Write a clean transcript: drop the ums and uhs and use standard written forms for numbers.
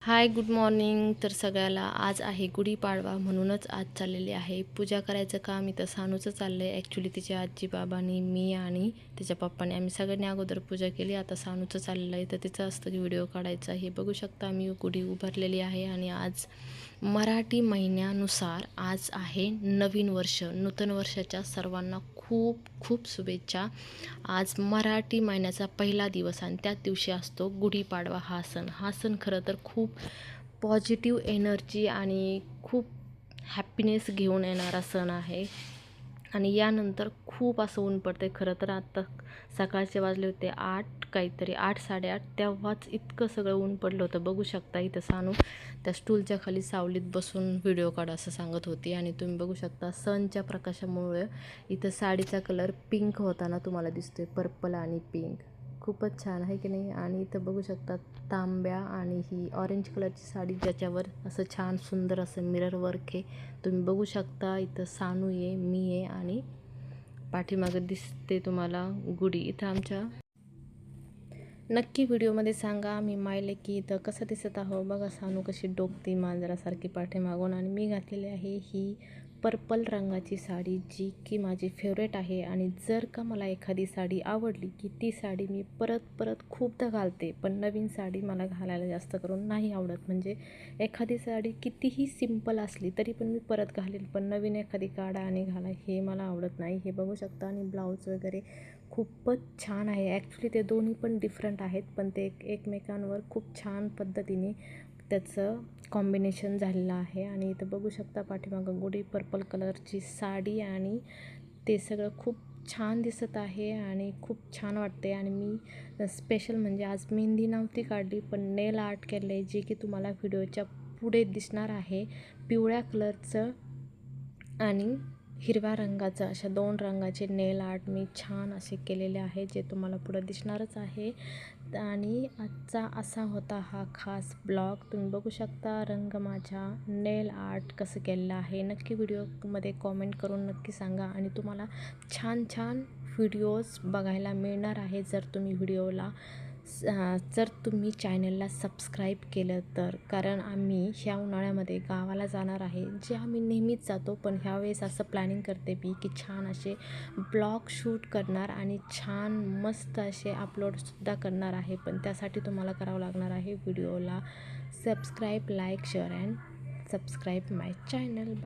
Hi good morning. तर सगळ्याला आज आहे गुढीपाडवा, म्हणूनच आज चाललेली आहे पूजा करायचं काम. इथं सानूचं चाललं आहे. ॲक्च्युली तिच्या आजी बाबांनी, मी आणि तिच्या पप्पाने आम्ही सगळ्यांनी अगोदर पूजा केली. आता सानूचं चाललं आहे. तर तिचं असतं की व्हिडिओ काढायचा. हे बघू शकता मी गुढी उभारलेली आहे. आणि आज मराठी महिन्यानुसार आज आहे नवीन वर्ष. नूतन वर्षाच्या सर्वांना खूप खूप शुभेच्छा. आज मराठी महिन्याचा पहिला दिवस आणि त्याच दिवशी असतो गुढीपाडवा हा सण. हा सण खरं तर खूप पॉझिटिव्ह एनर्जी आणि खूप हॅपीनेस घेऊन येणारा सण आहे. आणि यानंतर खूप असं ऊन पडतं आहे. खरं तर आत्ता सकाळचे वाजले होते 8 काहीतरी 8 8:30, तेव्हाच इतकं सगळं ऊन पडलं होतं. बघू शकता इथं सानू त्या स्टूलच्या खाली सावलीत बसून व्हिडिओ काढ असं सांगत होती. आणि तुम्ही बघू शकता सनच्या प्रकाशामुळे इथं साडीचा कलर पिंक होताना तुम्हाला दिसतोय, पर्पल आणि पिंक. खूपच छान आहे की नाही. आणि इथं बघू शकता तांब्या आणि ही ऑरेंज कलरची साडी, ज्याच्यावर असं छान सुंदर असं मिरर वर्क आहे. तुम्ही बघू शकता इथं सानू आहे, मी आहे आणि पाठीमागं दिसते तुम्हाला गुढी. इथं आमच्या नक्की व्हिडिओमध्ये सांगा मी मायले की इथं कसं दिसत आहो. बघा सानू कशी डोकती मांजरासारखी पाठीमागून. आणि मी घातलेली आहे ही पर्पल रंगाची साडी, जी की माझी फेवरेट आहे. आणि जर का मला एखादी साडी आवडली की ती साडी मी परत परत खूपदा घालते. पण नवीन साडी मला घालायला जास्त करून नाही आवडत. म्हणजे एखादी साडी कितीही सिंपल असली तरी पण मी परत घालेल, पण नवीन एखादी काढा आणि घाला हे मला आवडत नाही. हे बघू शकता. आणि ब्लाऊज वगैरे खूपच छान आहे. ॲक्च्युली ते दोन्ही पण डिफरंट आहेत, पण ते एकमेकांवर खूप छान पद्धतीने त्याचं कॉम्बिनेशन झालेलं आहे. आणि इथं बघू शकता पाठीमागं गुढी पर्पल कलरची साडी, आणि ते सगळं खूप छान दिसत आहे आणि खूप छान वाटते. आणि मी स्पेशल म्हणजे आज मेहंदी नव्हती काढली, पण नेल आर्ट केलं आहे, जे की तुम्हाला व्हिडिओच्या पुढे दिसणार आहे. पिवळ्या कलरचं आणि हिरव्या रंगाचं, अशा 2 रंगाचे नेल आर्ट मी छान असे केलेले आहे, जे तुम्हाला पुढं दिसणारच आहे. आणि आजचा असा होता हा खास ब्लॉग. तुम्ही बघू शकता रंग माझ्या नेल आर्ट कसं केलेलं आहे. नक्की व्हिडिओमध्ये कॉमेंट करून नक्की सांगा. आणि तुम्हाला छान छान व्हिडिओज बघायला मिळणार आहे जर तुम्ही जर तुम्ही चॅनलला सबस्क्राईब केलं तर. कारण आम्ही ह्या उन्हाळ्यामध्ये गावाला जाणार आहे, जे आम्ही नेहमीच जातो, पण ह्यावेळेस असं प्लॅनिंग करते मी की छान असे ब्लॉग शूट करणार आणि छान मस्त असे अपलोडसुद्धा करणार आहे. पण त्यासाठी तुम्हाला करावं लागणार आहे व्हिडिओला subscribe, like, share and subscribe my channel.